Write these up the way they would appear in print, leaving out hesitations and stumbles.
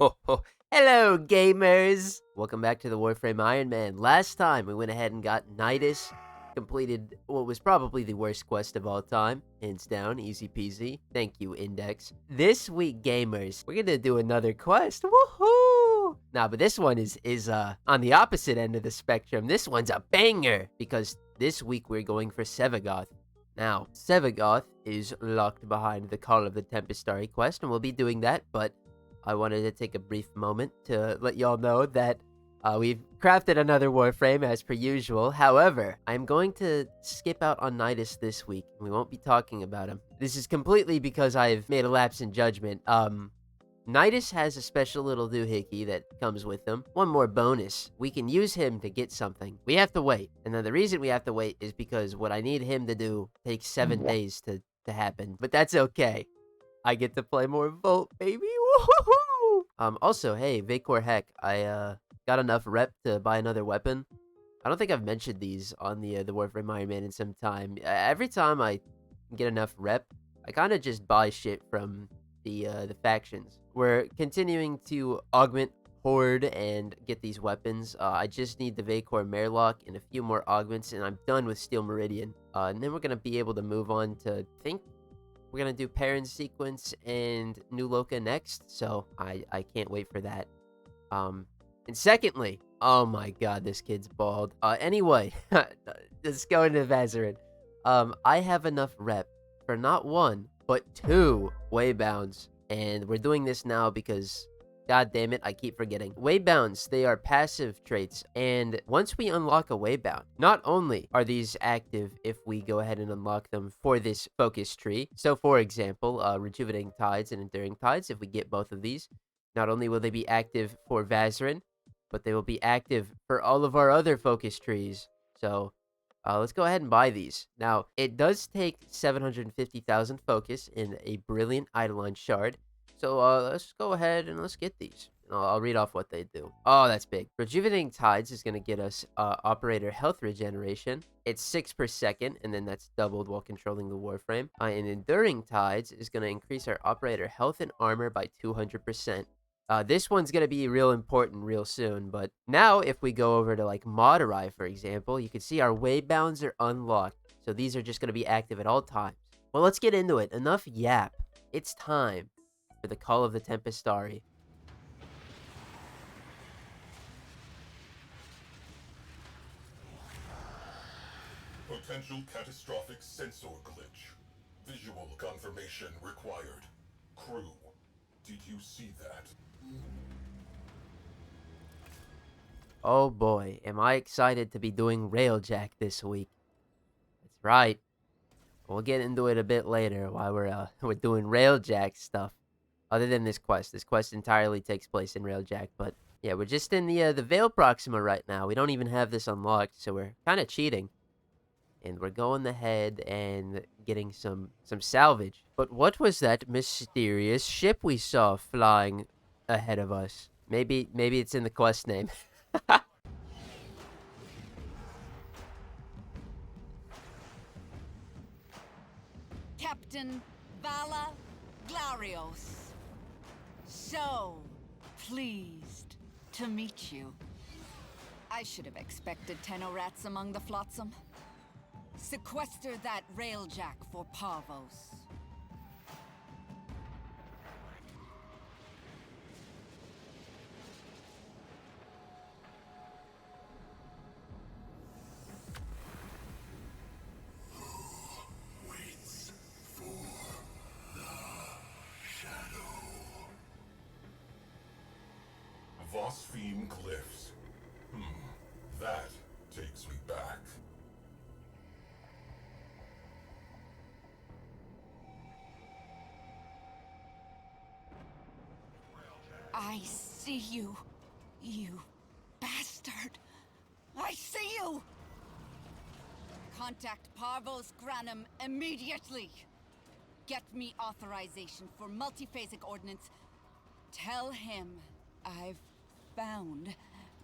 ho, ho. Hello, gamers! Welcome back to the Warframe Iron Man. Last time, we went ahead and got Nidus, completed what was probably the worst quest of all time. Hands down, easy peasy. Thank you, Index. This week, gamers, we're gonna do another quest. Woohoo! Nah, but this one is on the opposite end of the spectrum. This one's a banger, because this week we're going for Sevagoth. Now, Sevagoth is locked behind the Call of the Tempestarii quest, and we'll be doing that, but I wanted to take a brief moment to let y'all know that we've crafted another Warframe as per usual. However, I'm going to skip out on Nidus this week, and we won't be talking about him. This is completely because I've made a lapse in judgment. Nidus has a special little doohickey that comes with him. One more bonus. We can use him to get something. We have to wait. And then the reason we have to wait is because what I need him to do takes 7 days to happen. But that's okay. I get to play more Volt, baby. Woohoo! Also, hey, Vacor Heck, I got enough rep to buy another weapon. I don't think I've mentioned these on the Warframe Iron Man in some time. Every time I get enough rep, I kind of just buy shit from the factions. We're continuing to augment Horde and get these weapons. I just need the Vacor Marelock and a few more augments, and I'm done with Steel Meridian. And then we're gonna be able to move on to, I think, we're gonna do Perrin Sequence and New Loka next, so I can't wait for that. And secondly, oh my god, this kid's bald. Anyway, let's go into Vazarin. I have enough rep for not 1, but 2 waybounds, and we're doing this now because, god damn it, I keep forgetting. Waybounds, they are passive traits, and once we unlock a waybound, not only are these active if we go ahead and unlock them for this focus tree. So, for example, Rejuvenating Tides and Enduring Tides, if we get both of these, not only will they be active for Vazarin, but they will be active for all of our other focus trees. So, let's go ahead and buy these. Now, it does take 750,000 focus in a Brilliant Eidolon Shard. So, let's go ahead and let's get these. I'll read off what they do. Oh, that's big. Rejuvenating Tides is going to get us Operator Health Regeneration. It's 6 per second, and then that's doubled while controlling the Warframe. And Enduring Tides is going to increase our Operator Health and Armor by 200%. This one's going to be real important real soon, but now if we go over to like Moderai, for example, you can see our waybounds are unlocked. So these are just going to be active at all times. Well, let's get into it. Enough yap. It's time for the Call of the Tempestarii. Potential catastrophic sensor glitch. Visual confirmation required. Crew, did you see that? Oh boy, am I excited to be doing Railjack this week. That's right. We'll get into it a bit later while we're doing Railjack stuff. Other than this quest. This quest entirely takes place in Railjack, but yeah, we're just in the Veil Proxima right now. We don't even have this unlocked, so we're kind of cheating. And we're going ahead and getting some salvage. But what was that mysterious ship we saw flying ahead of us? Maybe it's in the quest name. Captain Vala Glarios. So pleased to meet you. I should have expected Tenorats among the flotsam. Sequester that Railjack for Parvos. Waits for the shadow. Warframe glyphs. That takes me back. I see you, you bastard. I see you! Contact Parvos Granum immediately. Get me authorization for multiphasic ordnance. Tell him I've found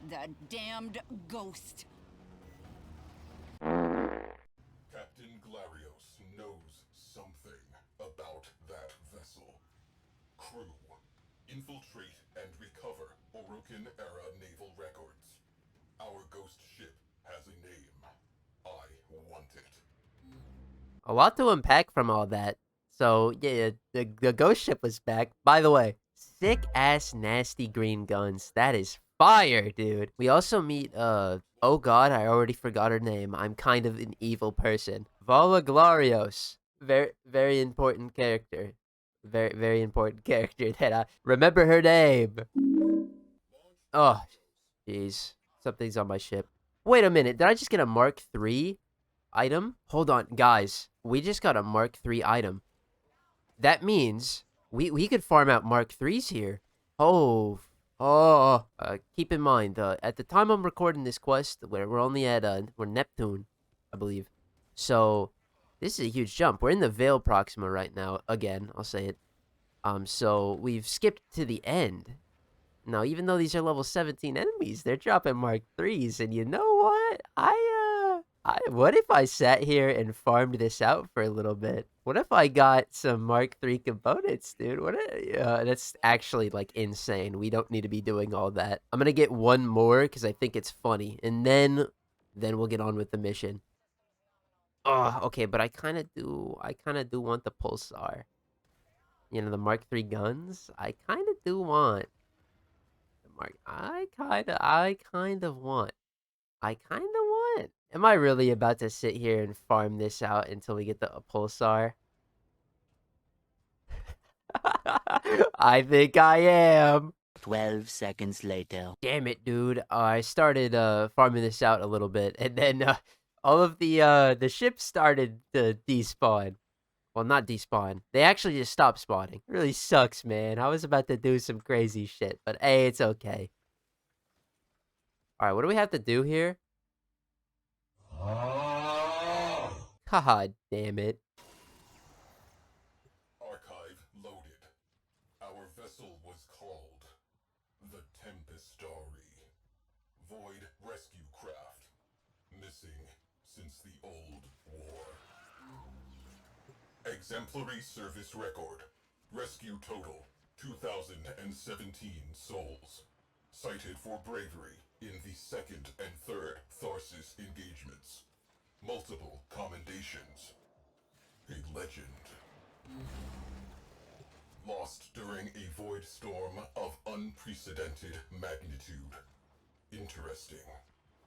the damned ghost. Captain Glarios knows something about that vessel. Crew, Infiltrate and recover Orokin-era naval records. Our ghost ship has a name. I want it. A lot to unpack from all that. So, yeah, the ghost ship was back. By the way, sick-ass nasty green guns. That is fire, dude. We also meet, oh god, I already forgot her name. I'm kind of an evil person. Vala Glarios. Very important character. Very important character that I remember her name. Oh, jeez. Something's on my ship. Wait a minute, did I just get a Mark III item? Hold on, guys. We just got a Mark III item. That means we could farm out Mark IIIs here. Oh, keep in mind, at the time I'm recording this quest, we're only at, we're Neptune, I believe. So, this is a huge jump. We're in the Veil Proxima right now. Again, I'll say it. So we've skipped to the end. Now, even though these are level 17 enemies, they're dropping Mark IIIs, and you know what? What if I sat here and farmed this out for a little bit? What if I got some Mark III components, dude? That's actually, like, insane. We don't need to be doing all that. I'm gonna get one more, because I think it's funny, and then we'll get on with the mission. Oh, okay, but I kind of do want the Pulsar. You know, the Mark III guns? I kind of do want. I kind of want. Am I really about to sit here and farm this out until we get the Pulsar? I think I am. 12 seconds later. Damn it, dude. I started farming this out a little bit, and then all of the ships started to despawn. Well, not despawn. They actually just stopped spawning. It really sucks, man. I was about to do some crazy shit, but hey, it's okay. Alright, what do we have to do here? God damn it. Archive loaded. Our vessel was called the Tempestarii. Void rescue craft. Missing since the old war. Exemplary service record. Rescue total 2,017 souls. Cited for bravery in the second and third Tharsis engagements. Multiple commendations. A legend. Lost during a void storm of unprecedented magnitude. Interesting.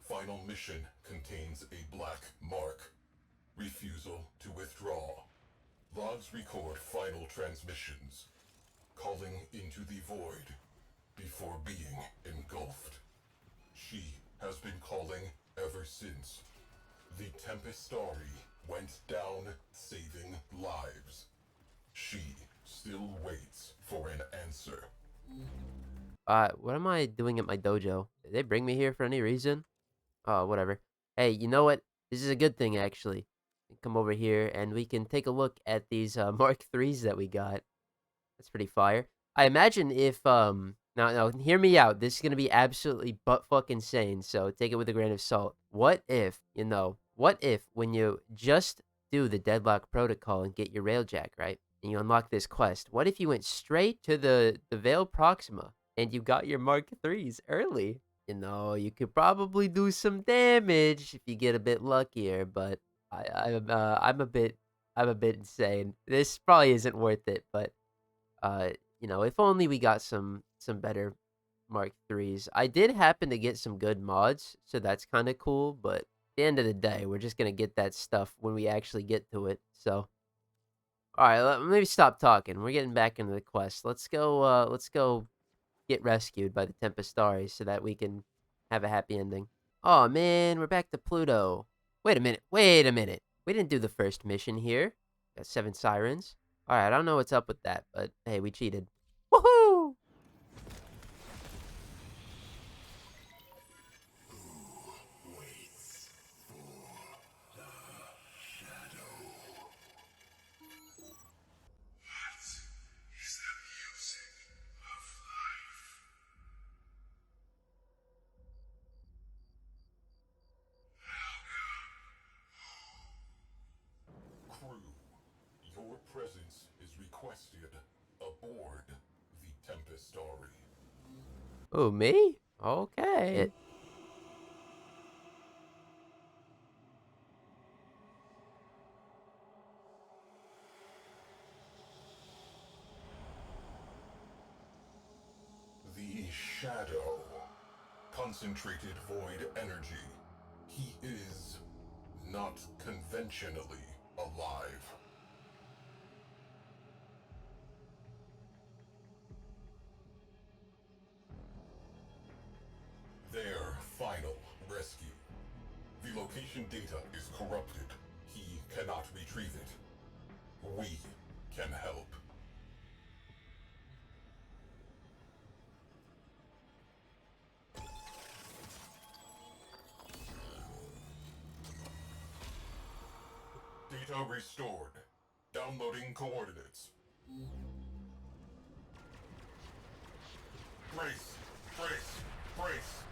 Final mission contains a black mark. Refusal to withdraw. Logs record final transmissions. Calling into the void before being engulfed. She has been calling ever since. The Tempestarii went down saving lives. She still waits for an answer. What am I doing at my dojo? Did they bring me here for any reason? Oh, whatever. Hey, you know what? This is a good thing, actually. Come over here, and we can take a look at these Mark IIIs that we got. That's pretty fire. I imagine if, now, hear me out. This is going to be absolutely butt-fucking insane, so take it with a grain of salt. What if when you just do the Deadlock Protocol and get your Railjack, right? And you unlock this quest, what if you went straight to the Veil Proxima and you got your Mark IIIs early? You know, you could probably do some damage if you get a bit luckier, but I'm a bit insane. This probably isn't worth it, but you know, if only we got some better Mark IIIs. I did happen to get some good mods, so that's kind of cool, but at the end of the day, we're just going to get that stuff when we actually get to it. So all right, let me stop talking. We're getting back into the quest. Let's go get rescued by the Tempestarii so that we can have a happy ending. Oh man, we're back to Pluto. Wait a minute. We didn't do the first mission here. Got 7 sirens. All right, I don't know what's up with that, but hey, we cheated. Woohoo! Crew, your presence is requested aboard the Tempestarii. Oh, me? Okay. The Shadow. Concentrated void energy. He is not conventionally alive. Their final rescue. The location data is corrupted. He cannot retrieve it. We can help. Data restored. Downloading coordinates. Brace! Brace! Brace!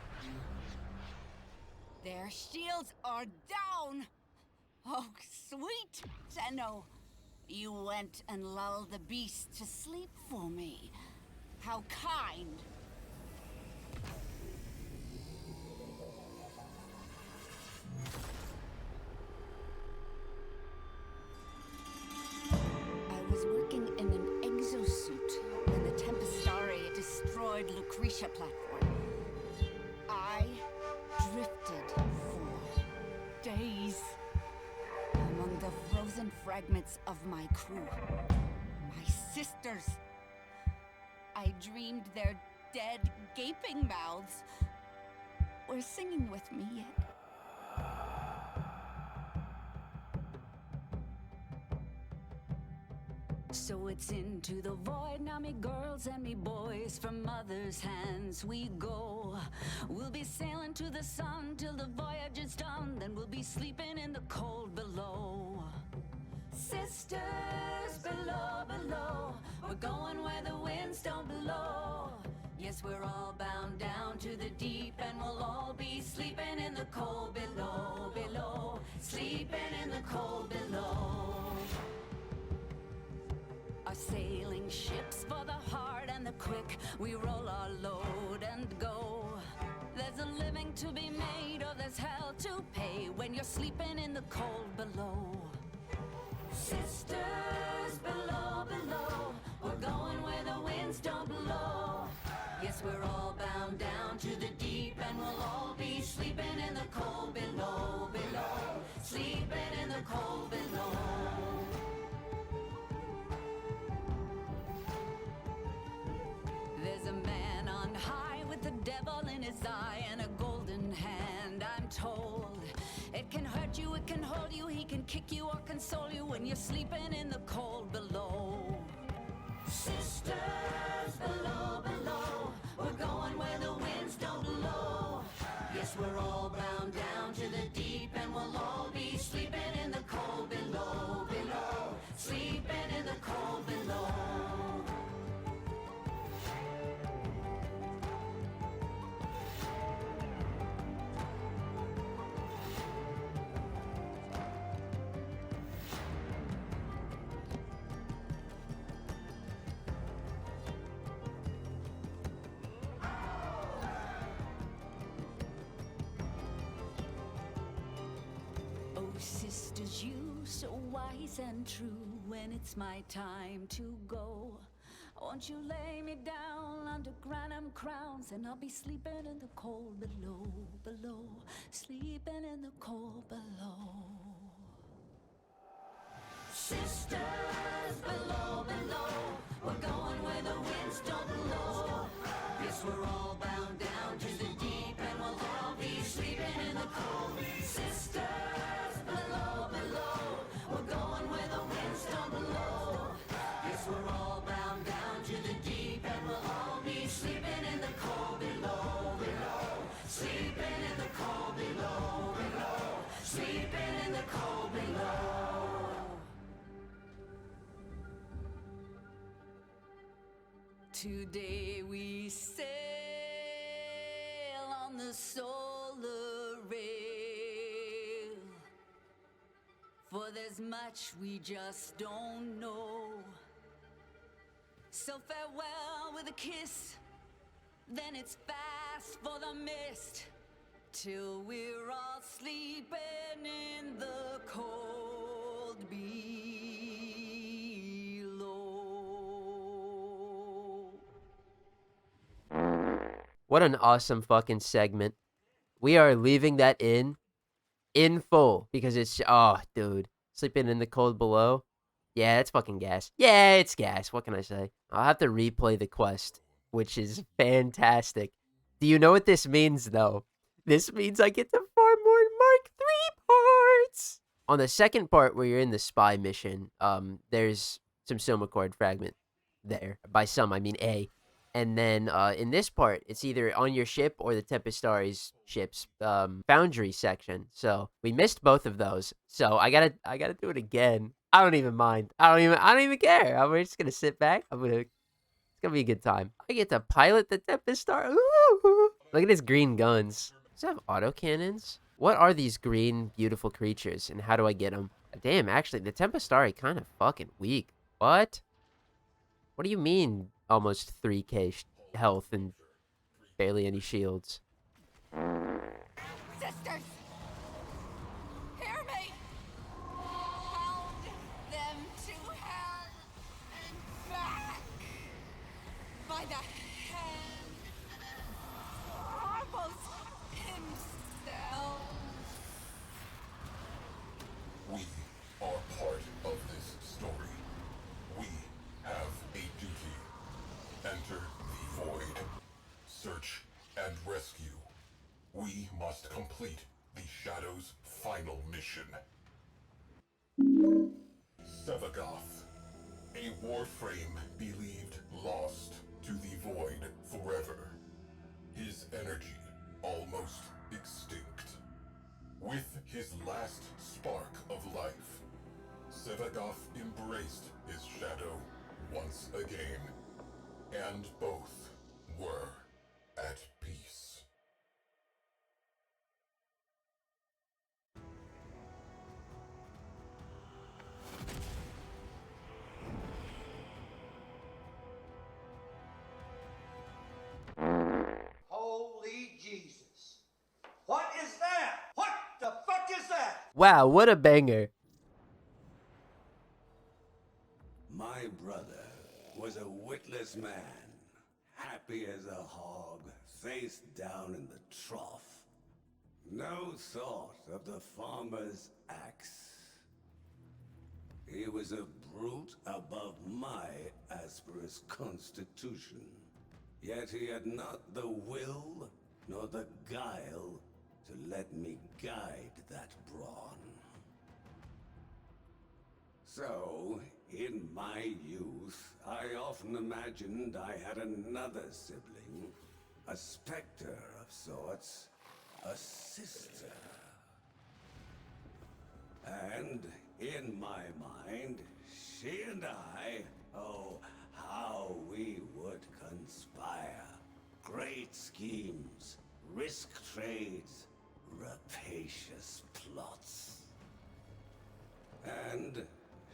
Their shields are down! Oh, sweet Tenno! You went and lulled the beast to sleep for me. How kind! I was working in an exosuit when the Tempestarii destroyed Lucretia platform. I drifted for days among the frozen fragments of my crew. My sisters. I dreamed their dead, gaping mouths were singing with me yet. So it's into the void now, me girls and me boys. From mother's hands we go. We'll be sailing to the sun till the voyage is done. Then we'll be sleeping in the cold below. Sisters below, below. We're going where the winds don't blow. Yes, we're all bound down to the deep, and we'll all be sleeping in the cold below, below. Sleeping in the cold below. Our sailing ships for the hard and the quick. We roll our load and go. There's a living to be made, or there's hell to pay when you're sleeping in the cold below. Sisters below, below. We're going where the winds don't blow. Yes, we're all bound down to the deep, and we'll all be sleeping in the cold below, below. Sleeping in the cold below. There's a man on high with the devil in his eye and a golden hand, I'm told. It can hurt you, it can hold you, he can kick you or console you when you're sleeping in the cold below. Sisters below, below. We're going where the winds don't blow. Yes, we're all bound down to the deep, and we'll all be sleeping in the cold below, below. Sleeping in the cold below. Sisters, you so wise and true. When it's my time to go, won't you lay me down under granum crowns, and I'll be sleeping in the cold below, below. Sleeping in the cold below. Sisters below, below. We're going where the winds don't blow. Yes, we're all bound down to the deep, and we'll all be sleeping in the cold. Sisters below, below. We're going where the winds don't blow. Yes, we're all bound down to the deep, and we'll all be sleeping in the cold below, below. Sleeping in the cold below, below. Sleeping in the cold below. Today we sail on the solar rail, for there's much we just don't know. So farewell with a kiss, then it's fast for the mist, till we're all sleeping in the cold below. What an awesome fucking segment. We are leaving that in full because it's, oh, dude, sleeping in the cold below. Yeah, it's fucking gas. Yeah, it's gas. What can I say? I'll have to replay the quest, which is fantastic. Do you know what this means, though? This means I get to farm more Mark III parts. On the second part where you're in the spy mission, there's some Soma Cord fragment there. By some, I mean A. And then in this part, it's either on your ship or the Tempestari's ship's foundry section. So we missed both of those. So I gotta do it again. I don't even mind. I don't even care. I'm just gonna sit back. It's gonna be a good time. I get to pilot the Tempestar. Ooh. Look at his green guns. Does it have autocannons? What are these green, beautiful creatures, and how do I get them? Damn, actually, the Tempestari kind of fucking weak. What? What do you mean, almost 3k health and barely any shields? Sisters! Hear me! Hound them to hell and back! By the hand Arbos himself! We are part of this story. We have a duty. Enter the void. Search and rescue. We must complete the Shadow's final mission. Sevagoth, a Warframe believed lost to the void forever. His energy almost extinct. With his last spark of life, Sevagoth embraced his shadow once again, and both were at peace. Holy Jesus. What is that? What the fuck is that? Wow, what a banger. My brother was a witless man, happy as a hog, face down in the trough. No thought of the farmer's axe. He was a brute above my asperous constitution. Yet he had not the will nor the guile to let me guide that brawn. So, in my youth, I often imagined I had another sibling, a specter of sorts, a sister. And in my mind, she and I, oh, how we would conspire. Great schemes, risk trades, rapacious plots. And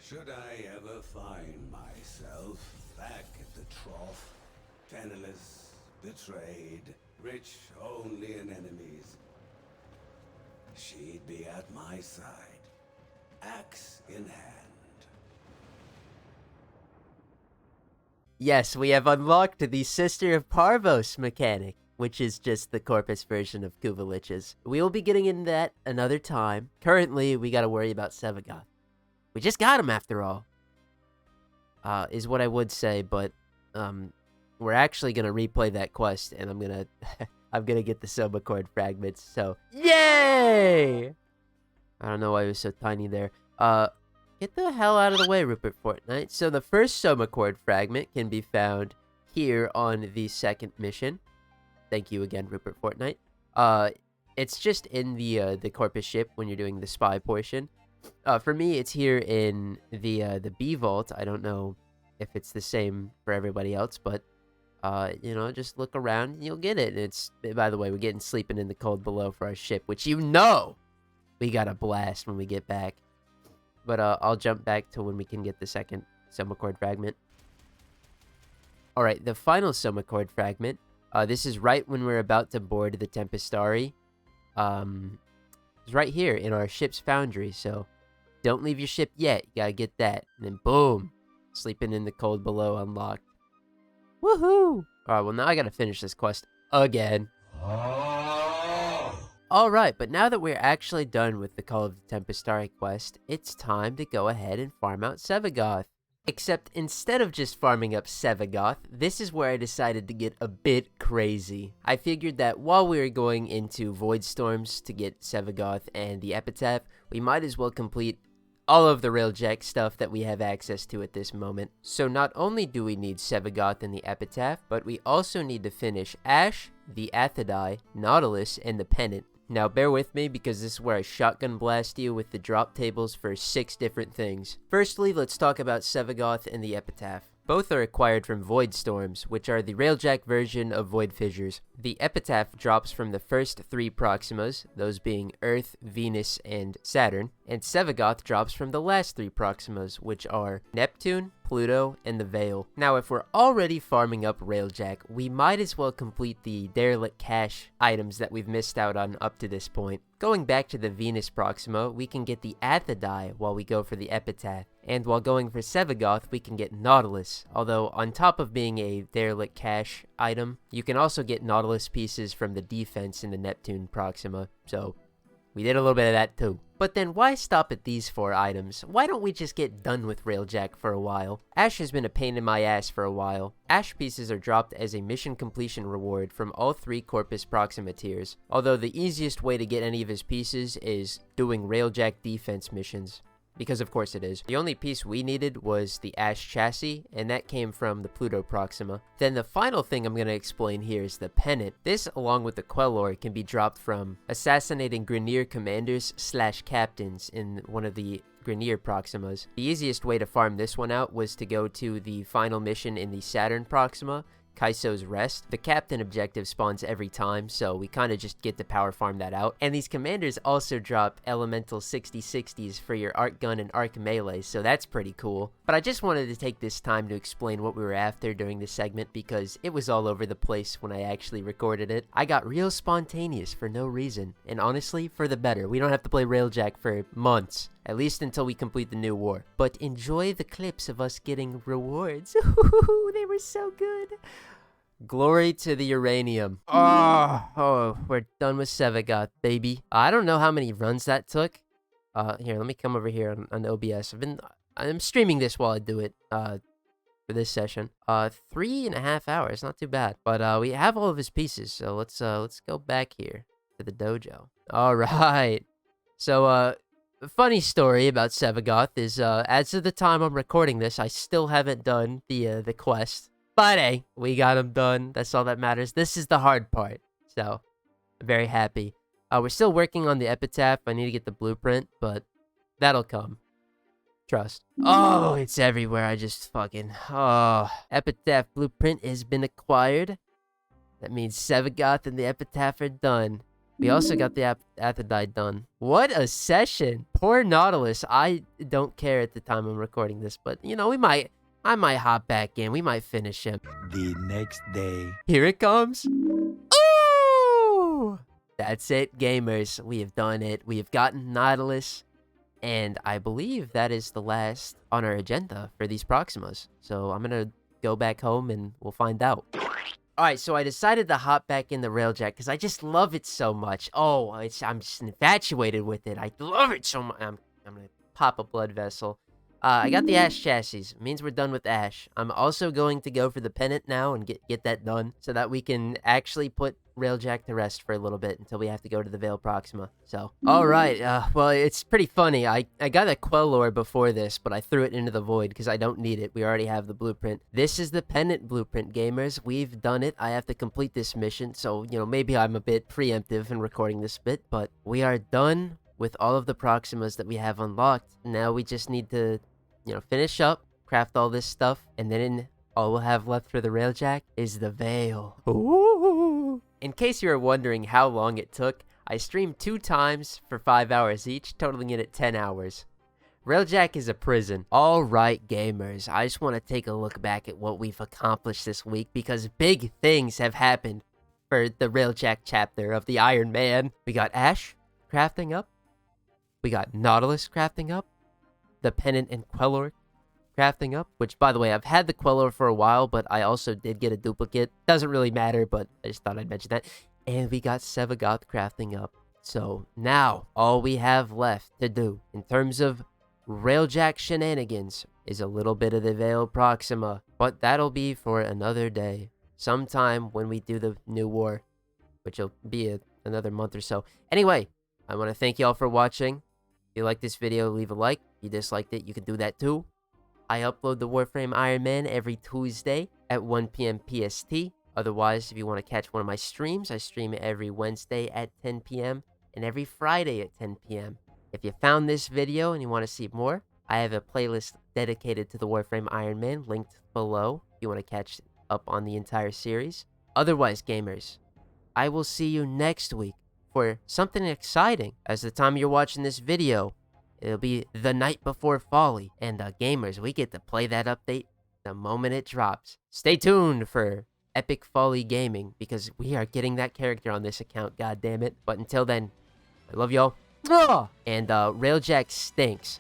should I ever find myself back at the trough, penniless, betrayed, rich only in enemies, she'd be at my side, axe in hand. Yes, we have unlocked the Sister of Parvos mechanic, which is just the Corpus version of Kuvalich's. We will be getting into that another time. Currently, we gotta worry about Sevagoth. We just got him after all. Is what I would say, but we're actually gonna replay that quest, and I'm gonna I'm gonna get the Soma Cord fragments. So yay! I don't know why it was so tiny there. Get the hell out of the way, Rupert Fortnite. So the first Soma Cord fragment can be found here on the second mission. Thank you again, Rupert Fortnite. It's just in the Corpus ship when you're doing the spy portion. For me, it's here in the B vault. I don't know if it's the same for everybody else, but you know, just look around and you'll get it. And it's, by the way, we're getting sleeping in the cold below for our ship, which you know we got a blast when we get back. But I'll jump back to when we can get the second Soma Cord fragment. Alright, the final Soma Chord fragment. This is right when we're about to board the Tempestarii. It's right here in our ship's foundry, so don't leave your ship yet. You gotta get that. And then boom! Sleeping in the cold below unlocked. Woohoo! Alright, well now I gotta finish this quest again. Alright, but now that we're actually done with the Call of the Tempestarii quest, it's time to go ahead and farm out Sevagoth. Except instead of just farming up Sevagoth, this is where I decided to get a bit crazy. I figured that while we were going into Void Storms to get Sevagoth and the Epitaph, we might as well complete all of the Railjack stuff that we have access to at this moment. So not only do we need Sevagoth and the Epitaph, but we also need to finish Ash, the Athadai, Nautilus, and the Pennant. Now bear with me because this is where I shotgun blast you with the drop tables for 6 different things. Firstly, let's talk about Sevagoth and the Epitaph. Both are acquired from Void Storms, which are the Railjack version of Void Fissures. The Epitaph drops from the first 3 Proximas, those being Earth, Venus, and Saturn, and Sevagoth drops from the last 3 Proximas, which are Neptune, Pluto, and the Veil. Now, if we're already farming up Railjack, we might as well complete the derelict cache items that we've missed out on up to this point. Going back to the Venus Proxima, we can get the Athadai while we go for the Epitaph. And while going for Sevagoth, we can get Nautilus, although on top of being a derelict cache item, you can also get Nautilus pieces from the defense in the Neptune Proxima, so we did a little bit of that too. But then why stop at these 4 items? Why don't we just get done with Railjack for a while? Ash has been a pain in my ass for a while. Ash pieces are dropped as a mission completion reward from all 3 Corpus Proxima tiers, although the easiest way to get any of his pieces is doing Railjack defense missions. Because of course it is. The only piece we needed was the Ash chassis, and that came from the Pluto Proxima. Then the final thing I'm going to explain here is the Pennant. This, along with the Quellor, can be dropped from assassinating Grineer commanders / captains in one of the Grineer Proximas. The easiest way to farm this one out was to go to the final mission in the Saturn Proxima, Kaiso's Rest. The captain objective spawns every time, so we kind of just get to power farm that out. And these commanders also drop elemental 60/60s for your arc gun and arc melee, so that's pretty cool. But I just wanted to take this time to explain what we were after during this segment because it was all over the place when I actually recorded it. I got real spontaneous for no reason, and honestly, for the better. We don't have to play Railjack for months. At least until we complete the new war. But enjoy the clips of us getting rewards. They were so good. Glory to the uranium. Oh, we're done with Sevagoth, baby. I don't know how many runs that took. Here, let me come over here on OBS. I'm streaming this while I do it, for this session. 3.5 hours, not too bad. But, we have all of his pieces, so let's go back here to the dojo. Alright. So, funny story about Sevagoth is, as of the time I'm recording this, I still haven't done the quest. But hey, we got him done. That's all that matters. This is the hard part. So, I'm very happy. We're still working on the Epitaph. I need to get the blueprint, but that'll come. Trust. Oh, it's everywhere. I just fucking... Oh, Epitaph blueprint has been acquired. That means Sevagoth and the Epitaph are done. We also got the Athadai done. What a session! Poor Nautilus. I don't care at the time I'm recording this, but, you know, I might hop back in. We might finish him. The next day. Here it comes. Ooh! That's it, gamers. We have done it. We have gotten Nautilus. And I believe that is the last on our agenda for these Proximas. So I'm going to go back home and we'll find out. Alright, so I decided to hop back in the Railjack because I just love it so much. Oh, I'm just infatuated with it. I love it so much. I'm going to pop a blood vessel. I got the Ash chassis. It means we're done with Ash. I'm also going to go for the Pennant now and get that done so that we can actually put Railjack to rest for a little bit until we have to go to the Veil Proxima. So, alright, well, it's pretty funny. I got a Quellor before this, but I threw it into the void because I don't need it. We already have the blueprint. This is the Pennant blueprint, gamers. We've done it. I have to complete this mission, so, you know, maybe I'm a bit preemptive in recording this bit, but we are done with all of the Proximas that we have unlocked. Now we just need to, you know, finish up, craft all this stuff, and then all we'll have left for the Railjack is the Veil. Ooh. In case you were wondering how long it took, I streamed 2 times for 5 hours each, totaling it at 10 hours. Railjack is a prison. Alright, gamers, I just want to take a look back at what we've accomplished this week because big things have happened for the Railjack chapter of the Iron Man. We got Ash crafting up. We got Nautilus crafting up. The Pennant and Queller crafting up, which, by the way, I've had the Queller for a while, but I also did get a duplicate. Doesn't really matter, but I just thought I'd mention that. And we got Sevagoth crafting up. So now, all we have left to do in terms of Railjack shenanigans is a little bit of the Veil Proxima, but that'll be for another day. Sometime when we do the new war, which will be another month or so. Anyway, I want to thank y'all for watching. If you like this video, leave a like. If you disliked it, you can do that too. I upload the Warframe Iron Man every Tuesday at 1 p.m. PST. Otherwise, if you want to catch one of my streams, I stream every Wednesday at 10 p.m. and every Friday at 10 p.m. If you found this video and you want to see more, I have a playlist dedicated to the Warframe Iron Man linked below if you want to catch up on the entire series. Otherwise, gamers, I will see you next week for something exciting. As the time you're watching this video, it'll be the night before Folly. And gamers, we get to play that update the moment it drops. Stay tuned for Epic Folly Gaming because we are getting that character on this account, goddammit. But until then, I love y'all. And Railjack stinks.